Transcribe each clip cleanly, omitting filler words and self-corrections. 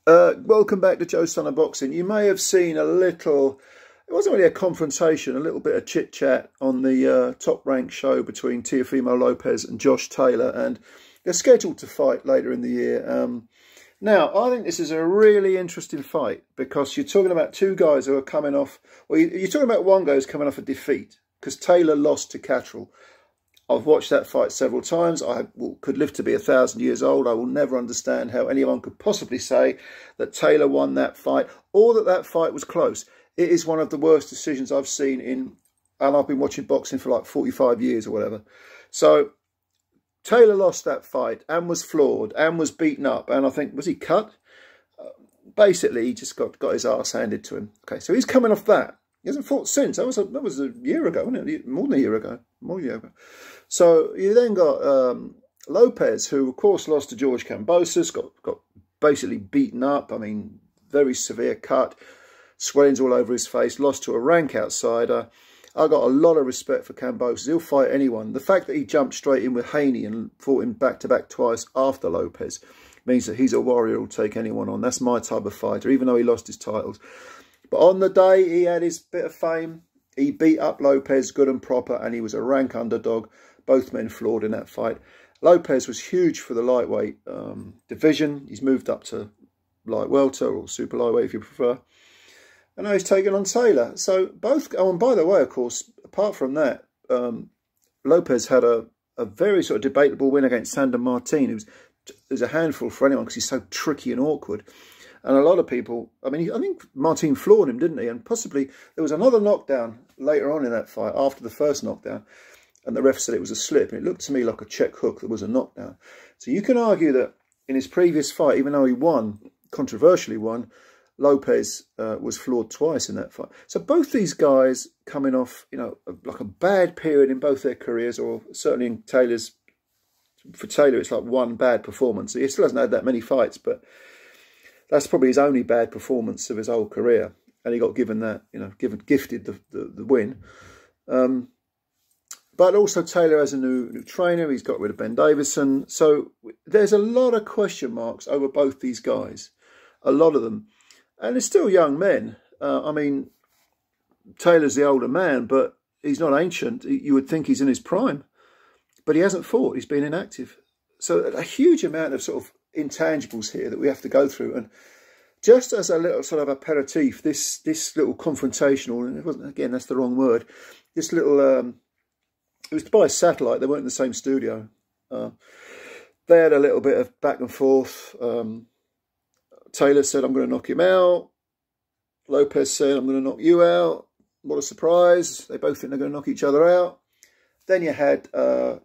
Welcome back to Joe's Son of Boxing. You may have seen a little, it wasn't really a confrontation, a little bit of chit-chat on the top-ranked show between Teofimo Lopez and Josh Taylor, and they're scheduled to fight later in the year. Now, I think this is a really interesting fight because you're talking about two guys who are coming off, well, you're talking about one guy who's coming off a defeat because Taylor lost to Catterall. I've watched that fight several times. I could live to be 1,000 years old. I will never understand how anyone could possibly say that Taylor won that fight or that that fight was close. It is one of the worst decisions I've seen in, and I've been watching boxing for like 45 years or whatever. So Taylor lost that fight and was floored and was beaten up. And I think, was he cut? Basically, he just got his arse handed to him. Okay, so he's coming off that. He hasn't fought since. That was a year ago, wasn't it? More than a year ago. More than a year ago. So you then got Lopez, who of course lost to George Kambosos, got basically beaten up. I mean, very severe cut, swellings all over his face, lost to a rank outsider. I got a lot of respect for Kambosos. He'll fight anyone. The fact that he jumped straight in with Haney and fought him back-to-back twice after Lopez means that he's a warrior who'll take anyone on. That's my type of fighter, even though he lost his titles. But on the day he had his bit of fame, he beat up Lopez good and proper, and he was a rank underdog. Both men floored in that fight. Lopez was huge for the lightweight division. He's moved up to light welter or super lightweight if you prefer. And now he's taken on Taylor. So both, oh, and by the way, of course, apart from that, Lopez had a very sort of debatable win against Sandor Martin. It was a handful for anyone because he's so tricky and awkward. And a lot of people, I mean, I think Martin floored him, didn't he? And possibly there was another knockdown later on in that fight after the first knockdown. And the ref said it was a slip. And it looked to me like a check hook that was a knockdown. So you can argue that in his previous fight, even though he won, controversially won, Lopez was floored twice in that fight. So both these guys coming off, you know, like a bad period in both their careers, or certainly in Taylor's, for Taylor, it's like one bad performance. He still hasn't had that many fights, but that's probably his only bad performance of his whole career. And he got given that, you know, gifted the win. But also Taylor has a new trainer. He's got rid of Ben Davison. So there's a lot of question marks over both these guys. A lot of them. And they're still young men. I mean, Taylor's the older man, but he's not ancient. You would think he's in his prime. But he hasn't fought. He's been inactive. So a huge amount of sort of intangibles here that we have to go through. And just as a little sort of aperitif, this little confrontational, and it wasn't, again, that's the wrong word, this little... it was by satellite. They weren't in the same studio. They had a little bit of back and forth. Taylor said, I'm going to knock him out. Lopez said, I'm going to knock you out. What a surprise. They both think they're going to knock each other out. Then you had, you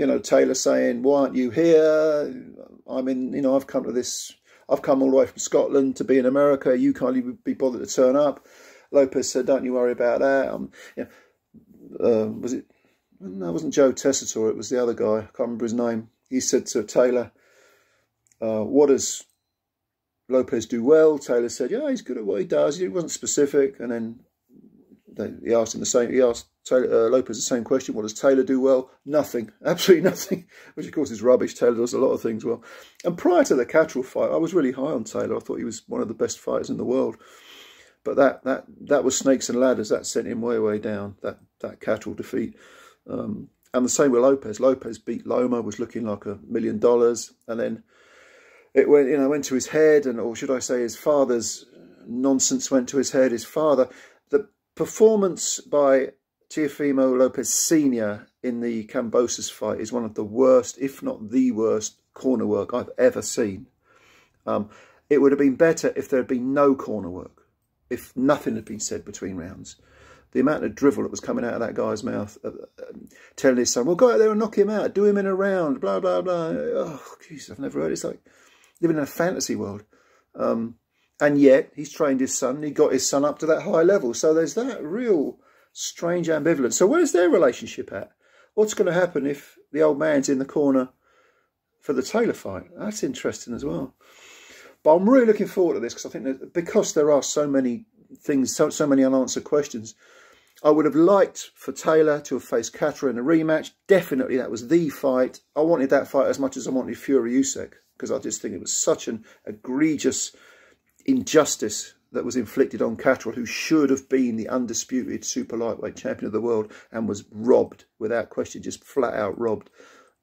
know, Taylor saying, why aren't you here? I'm in, you know, I've come all the way from Scotland to be in America. You can't even be bothered to turn up. Lopez said, don't you worry about that. You know, was it? No, it wasn't Joe Tessitore. It was the other guy. I can't remember his name. He said to Taylor, what does Lopez do well? Taylor said, yeah, he's good at what he does. He wasn't specific. And then he asked him the same. He asked Lopez the same question. What does Taylor do well? Nothing. Absolutely nothing. Which of course is rubbish. Taylor does a lot of things well. And prior to the Catterall fight, I was really high on Taylor. I thought he was one of the best fighters in the world. But that was snakes and ladders. That sent him way, way down, that Catterall defeat. And the same with Lopez. Lopez beat Loma, was looking like $1 million. And then it went, you know, went to his head, and, or should I say his father's nonsense went to his head. His father, the performance by Teofimo Lopez Sr. in the Kambosos fight is one of the worst, if not the worst, corner work I've ever seen. It would have been better if there had been no corner work. If nothing had been said between rounds. The amount of drivel that was coming out of that guy's mouth, telling his son, well, go out there and knock him out, do him in a round, blah, blah, blah. Oh, jeez, I've never heard it. It's like living in a fantasy world. And yet, he's trained his son, and he got his son up to that high level. So there's that real strange ambivalence. So where's their relationship at? What's going to happen if the old man's in the corner for the Taylor fight? That's interesting as well. But I'm really looking forward to this because I think that because there are so many things, so many unanswered questions, I would have liked for Taylor to have faced Catterall in a rematch. Definitely that was the fight. I wanted that fight as much as I wanted Fury Usyk. because I just think it was such an egregious injustice that was inflicted on Catterall, who should have been the undisputed super lightweight champion of the world and was robbed without question, just flat out robbed.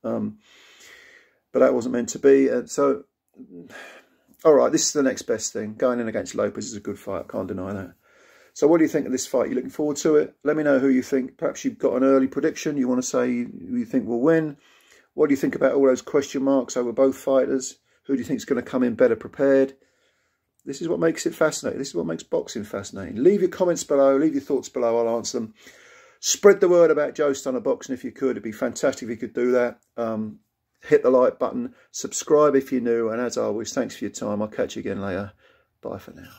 But that wasn't meant to be. And so, all right, this is the next best thing. Going in against Lopez is a good fight. I can't deny that. So what do you think of this fight? You looking forward to it? Let me know who you think. Perhaps you've got an early prediction. You want to say who you think will win. What do you think about all those question marks over both fighters? Who do you think is going to come in better prepared? This is what makes it fascinating. This is what makes boxing fascinating. Leave your comments below. Leave your thoughts below. I'll answer them. Spread the word about Joe Stunner Boxing if you could. It'd be fantastic if you could do that. Hit the like button. Subscribe if you're new. And as always, thanks for your time. I'll catch you again later. Bye for now.